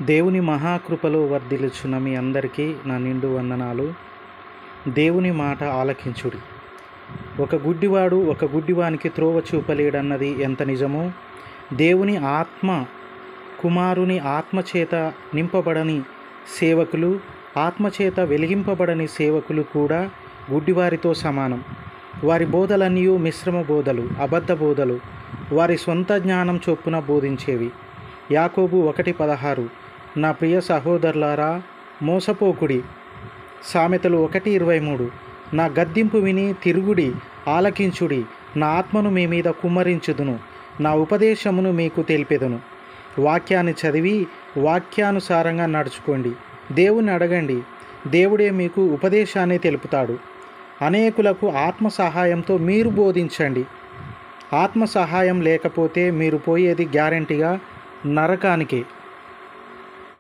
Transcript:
దేవుని మహాకృపలో వర్ధిల్లుచున్న మీ అందరికీ నా నిండు వందనాలు. దేవుని మాట ఆలకించుడి. ఒక గుడ్డివాడు ఒక గుడ్డివానికి త్రోవ చూపలేడన్నది ఎంత నిజమో, దేవుని ఆత్మ కుమారుని ఆత్మచేత నింపబడని సేవకులు, ఆత్మచేత వెలిగింపబడని సేవకులు కూడా గుడ్డివారితో సమానం. వారి బోధలన్నీ మిశ్రమ బోధలు, అబద్ధ బోధలు, వారి సొంత జ్ఞానం చొప్పున బోధించేవి. యాకోబు 1:16 నా ప్రియ సహోదరులారా, మోసపోకుడి. సామెతలు 1:23 నా గద్దింపు విని తిరుగుడి, ఆలకించుడి. నా ఆత్మను మీ మీద కుమ్మరించుదును, నా ఉపదేశమును మీకు తెలిపెదను. వాక్యాన్ని చదివి వాక్యానుసారంగా నడుచుకోండి. దేవుని అడగండి, దేవుడే మీకు ఉపదేశాన్ని తెలుపుతాడు. అనేకులకు ఆత్మ సహాయంతో మీరు బోధించండి. ఆత్మ సహాయం లేకపోతే మీరు పోయేది గ్యారెంటీగా నరకానికే.